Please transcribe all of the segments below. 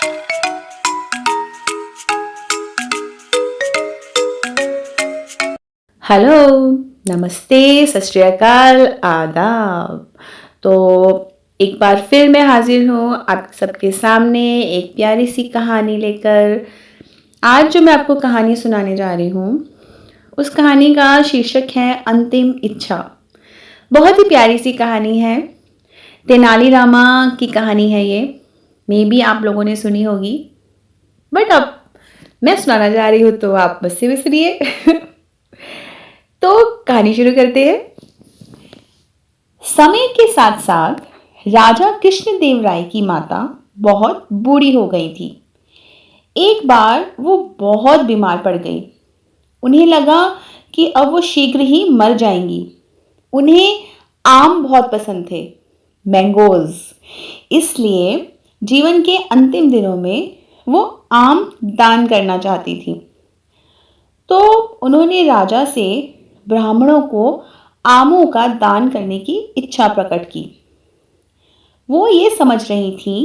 Hello, नमस्ते, सत श्री अकाल, आदाब। तो एक बार फिर मैं हाजिर हूँ आप सबके सामने एक प्यारी सी कहानी लेकर। आज जो मैं आपको कहानी सुनाने जा रही हूँ, उस कहानी का शीर्षक है अंतिम इच्छा। बहुत ही प्यारी सी कहानी है। तेनालीरामा की कहानी है ये। मे बी आप लोगों ने सुनी होगी, बट अब मैं सुनाना जा रही हूँ तो आप बस से विसरिए। तो कहानी शुरू करते हैं। समय के साथ साथ राजा कृष्णदेव राय की माता बहुत बूढ़ी हो गई थी। एक बार वो बहुत बीमार पड़ गई। उन्हें लगा कि अब वो शीघ्र ही मर जाएंगी। उन्हें आम बहुत पसंद थे, मैंगोज। इसलिए जीवन के अंतिम दिनों में वो आम दान करना चाहती थी। तो उन्होंने राजा से ब्राह्मणों को आमों का दान करने की इच्छा प्रकट की। वो ये समझ रही थी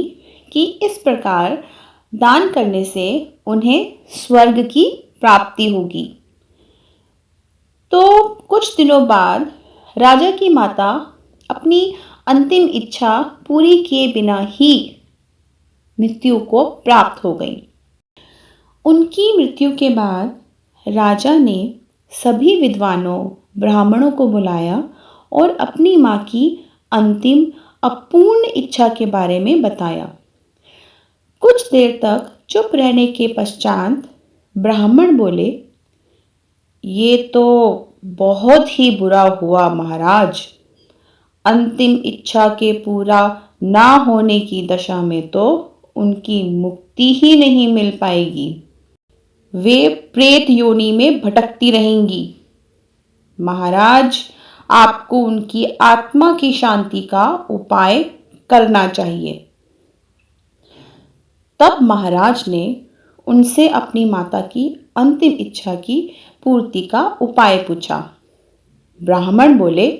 कि इस प्रकार दान करने से उन्हें स्वर्ग की प्राप्ति होगी। तो कुछ दिनों बाद राजा की माता अपनी अंतिम इच्छा पूरी किए बिना ही मृत्यु को प्राप्त हो गई। उनकी मृत्यु के बाद राजा ने सभी विद्वानों ब्राह्मणों को बुलाया और अपनी मां की अंतिम अपूर्ण इच्छा के बारे में बताया। कुछ देर तक चुप रहने के पश्चात ब्राह्मण बोले, ये तो बहुत ही बुरा हुआ महाराज। अंतिम इच्छा के पूरा ना होने की दशा में तो उनकी मुक्ति ही नहीं मिल पाएगी। वे प्रेत योनि में भटकती रहेंगी। महाराज, आपको उनकी आत्मा की शांति का उपाय करना चाहिए। तब महाराज ने उनसे अपनी माता की अंतिम इच्छा की पूर्ति का उपाय पूछा। ब्राह्मण बोले,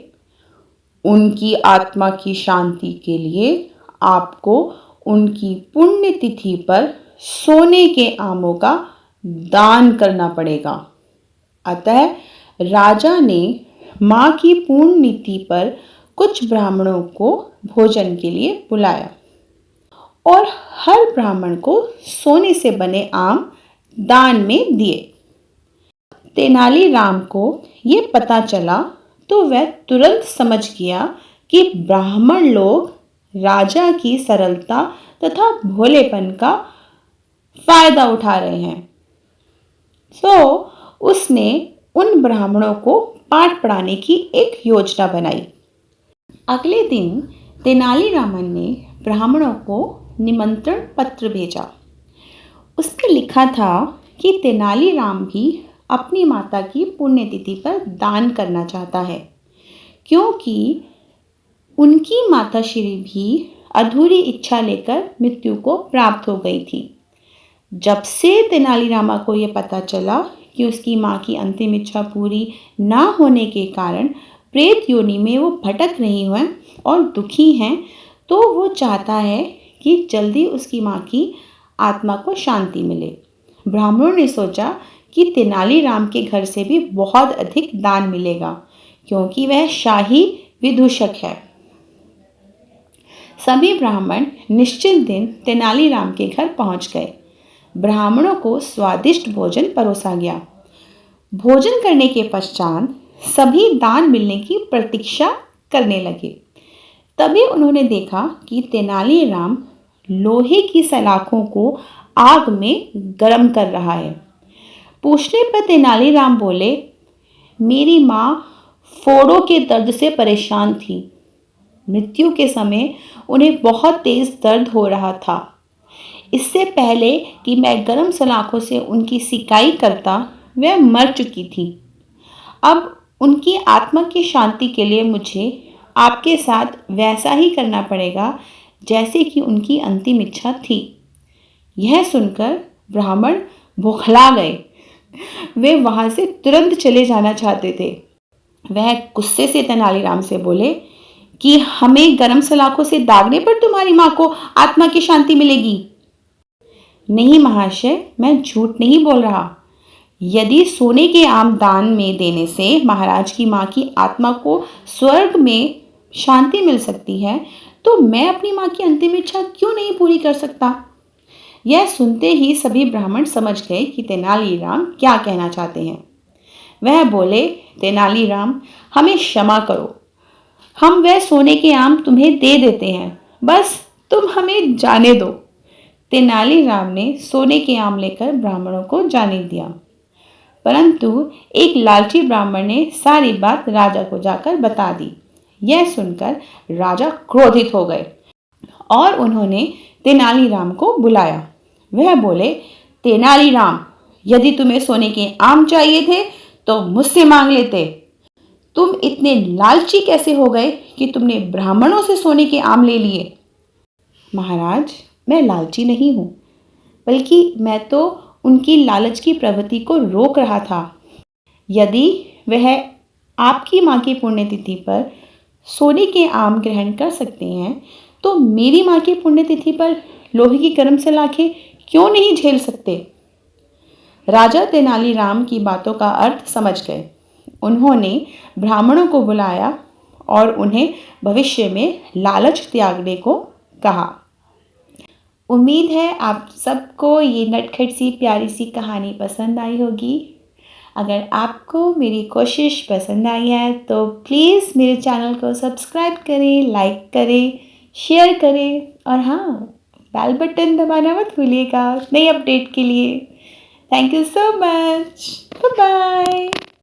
उनकी आत्मा की शांति के लिए आपको उनकी पुण्य तिथि पर सोने के आमों का दान करना पड़ेगा। अतः राजा ने मां की पूर्ण नीति पर कुछ ब्राह्मणों को भोजन के लिए बुलाया और हर ब्राह्मण को सोने से बने आम दान में दिए। तेनालीराम को ये पता चला तो वह तुरंत समझ गया कि ब्राह्मण लोग राजा की सरलता तथा भोलेपन का फायदा उठा रहे हैं। उसने उन ब्राह्मणों को पाठ पढ़ाने की एक योजना बनाई। अगले दिन तेनालीरामन ने ब्राह्मणों को निमंत्रण पत्र भेजा। उसमें लिखा था कि तेनालीराम भी अपनी माता की पुण्यतिथि पर दान करना चाहता है, क्योंकि उनकी माताश्री भी अधूरी इच्छा लेकर मृत्यु को प्राप्त हो गई थी। जब से तेनालीरामा को यह पता चला कि उसकी मां की अंतिम इच्छा पूरी ना होने के कारण प्रेत योनि में वो भटक रही हैं और दुखी हैं, तो वो चाहता है कि जल्दी उसकी मां की आत्मा को शांति मिले। ब्राह्मणों ने सोचा कि तेनालीराम के घर से भी बहुत अधिक दान मिलेगा, क्योंकि वह शाही विदूषक है। सभी ब्राह्मण निश्चित दिन तेनालीराम के घर पहुंच गए। ब्राह्मणों को स्वादिष्ट भोजन परोसा गया। भोजन करने के पश्चात सभी दान मिलने की प्रतीक्षा करने लगे। तभी उन्होंने देखा कि तेनालीराम लोहे की सलाखों को आग में गर्म कर रहा है। पूछने पर तेनालीराम बोले, मेरी मां फोड़ों के दर्द से परेशान थी। मृत्यु के समय उन्हें बहुत तेज दर्द हो रहा था। इससे पहले कि मैं गर्म सलाखों से उनकी सिकाई करता, वह मर चुकी थी। अब उनकी आत्मा की शांति के लिए मुझे आपके साथ वैसा ही करना पड़ेगा जैसे कि उनकी अंतिम इच्छा थी। यह सुनकर ब्राह्मण बौखला गए। वे वहां से तुरंत चले जाना चाहते थे। वह गुस्से से तेनालीराम से बोले कि हमें गर्म सलाखों से दागने पर तुम्हारी मां को आत्मा की शांति मिलेगी। नहीं महाशय, मैं झूठ नहीं बोल रहा। यदि सोने के आम दान में देने से महाराज की माँ की आत्मा को स्वर्ग में शांति मिल सकती है, तो मैं अपनी माँ की अंतिम इच्छा क्यों नहीं पूरी कर सकता? यह सुनते ही सभी ब्राह्मण समझ गए कि तेनालीराम क्या कहना चाहते हैं। वह बोले, तेनालीराम, हमें क्षमा करो, हम वह सोने के आम तुम्हें दे देते हैं, बस तुम हमें जाने दो। तेनालीराम ने सोने के आम लेकर ब्राह्मणों को जाने दिया, परंतु एक लालची ब्राह्मण ने सारी बात राजा को जाकर बता दी। यह सुनकर राजा क्रोधित हो गए और उन्होंने तेनालीराम को बुलाया। वह बोले, तेनालीराम, यदि तुम्हें सोने के आम चाहिए थे तो मुझसे मांग लेते। तुम इतने लालची कैसे हो गए कि तुमने ब्राह्मणों से सोने के आम ले लिए? महाराज, मैं लालची नहीं हूँ, बल्कि मैं तो उनकी लालच की प्रवृत्ति को रोक रहा था। यदि वह आपकी माँ की पुण्यतिथि पर सोने के आम ग्रहण कर सकते हैं, तो मेरी माँ की पुण्यतिथि पर लोहे की गर्म सलाखें क्यों नहीं झेल सकते? राजा तेनालीराम की बातों का अर्थ समझ गए। उन्होंने ब्राह्मणों को बुलाया और उन्हें भविष्य में लालच त्यागने को कहा। उम्मीद है आप सबको ये नटखट सी प्यारी सी कहानी पसंद आई होगी। अगर आपको मेरी कोशिश पसंद आई है तो प्लीज़ मेरे चैनल को सब्सक्राइब करें, लाइक करें, शेयर करें और हाँ, बेल बटन दबाना मत भूलिएगा नई अपडेट के लिए। Thank you so much. Bye bye.